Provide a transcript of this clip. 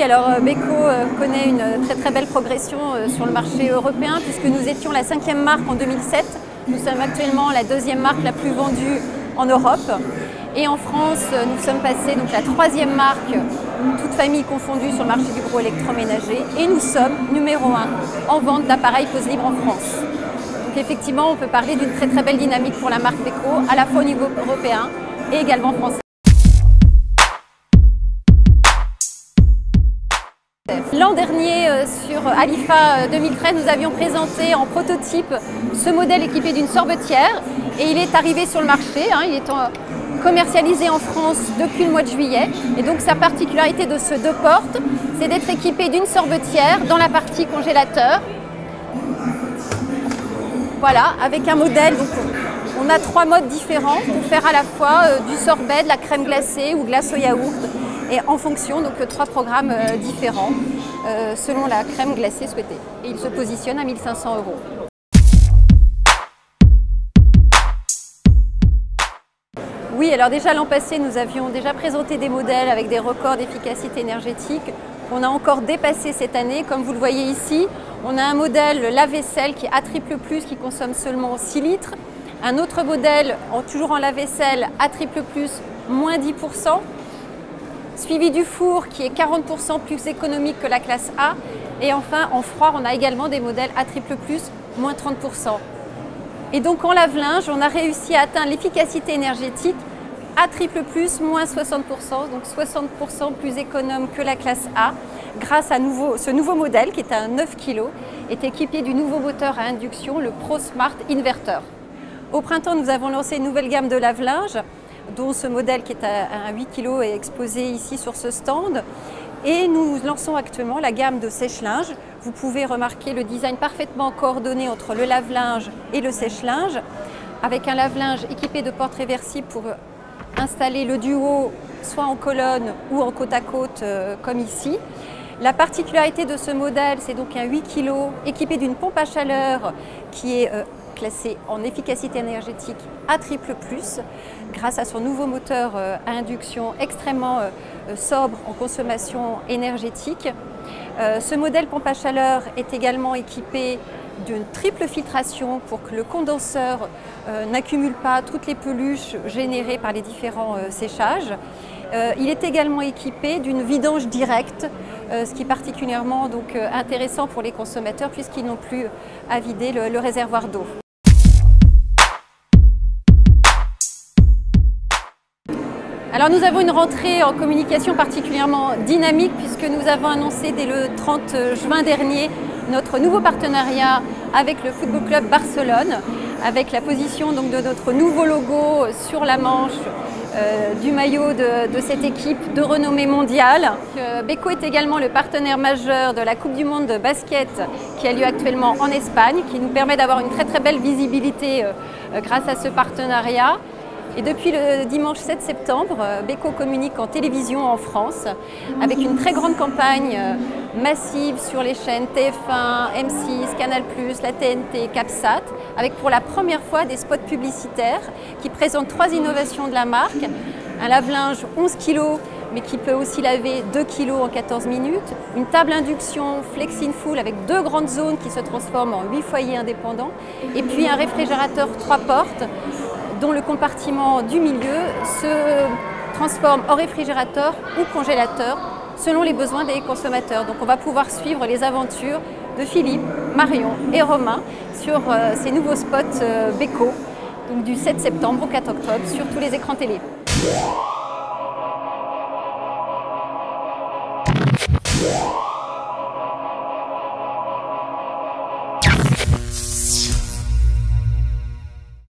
alors Beko connaît une très belle progression sur le marché européen puisque nous étions la 5e marque en 2007. Nous sommes actuellement la 2e marque la plus vendue en Europe. Et en France, nous sommes passés donc la 3e marque, toute famille confondue, sur le marché du gros électroménager. Et nous sommes numéro 1 en vente d'appareils pose libre en France. Donc effectivement, on peut parler d'une très belle dynamique pour la marque Beko, à la fois au niveau européen et également français. L'an dernier, sur IFA 2013, nous avions présenté en prototype ce modèle équipé d'une sorbetière et il est arrivé sur le marché. Il est commercialisé en France depuis le mois de juillet et donc sa particularité de ce 2 portes, c'est d'être équipé d'une sorbetière dans la partie congélateur. Voilà, avec un modèle, donc on a 3 modes différents pour faire à la fois du sorbet, de la crème glacée ou glace au yaourt. Et en fonction, donc 3 programmes différents selon la crème glacée souhaitée. Et il se positionne à 1 500 €. Oui, alors déjà l'an passé, nous avions déjà présenté des modèles avec des records d'efficacité énergétique qu'on a encore dépassé cette année. Comme vous le voyez ici, on a un modèle lave-vaisselle qui est A++, qui consomme seulement 6 litres. Un autre modèle, toujours en lave-vaisselle, A++, moins 10%. Suivi du four qui est 40% plus économique que la classe A. Et enfin, en froid, on a également des modèles A++, moins 30%. Et donc en lave-linge, on a réussi à atteindre l'efficacité énergétique A++, moins 60%, donc 60% plus économe que la classe A, grâce à ce nouveau modèle qui est à 9 kg, est équipé du nouveau moteur à induction, le ProSmart Inverter. Au printemps, nous avons lancé une nouvelle gamme de lave-linge, dont ce modèle qui est à 8 kg est exposé ici sur ce stand. Et nous lançons actuellement la gamme de sèche-linge. Vous pouvez remarquer le design parfaitement coordonné entre le lave-linge et le sèche-linge, avec un lave-linge équipé de portes réversibles pour installer le duo soit en colonne ou en côte à côte comme ici. La particularité de ce modèle, c'est donc un 8 kg équipé d'une pompe à chaleur qui est classé en efficacité énergétique A++, grâce à son nouveau moteur à induction extrêmement sobre en consommation énergétique. Ce modèle pompe à chaleur est également équipé d'une triple filtration pour que le condenseur n'accumule pas toutes les peluches générées par les différents séchages. Il est également équipé d'une vidange directe, ce qui est particulièrement donc, intéressant pour les consommateurs puisqu'ils n'ont plus à vider le réservoir d'eau. Alors nous avons une rentrée en communication particulièrement dynamique puisque nous avons annoncé dès le 30 juin dernier notre nouveau partenariat avec le Football Club Barcelone, avec la position donc, de notre nouveau logo sur la manche du maillot de cette équipe de renommée mondiale. Beko est également le partenaire majeur de la Coupe du Monde de basket qui a lieu actuellement en Espagne, qui nous permet d'avoir une très belle visibilité grâce à ce partenariat. Et depuis le dimanche 7 septembre, Beko communique en télévision en France avec une très grande campagne massive sur les chaînes TF1, M6, Canal+, la TNT, CapSat, avec pour la première fois des spots publicitaires qui présentent 3 innovations de la marque. Un lave-linge 11 kg mais qui peut aussi laver 2 kg en 14 minutes. Une table induction Flex-in-Full avec 2 grandes zones qui se transforment en 8 foyers indépendants. Et puis un réfrigérateur 3 portes dont le compartiment du milieu se transforme en réfrigérateur ou congélateur selon les besoins des consommateurs. Donc on va pouvoir suivre les aventures de Philippe, Marion et Romain sur ces nouveaux spots Beko, donc du 7 septembre au 4 octobre sur tous les écrans télé.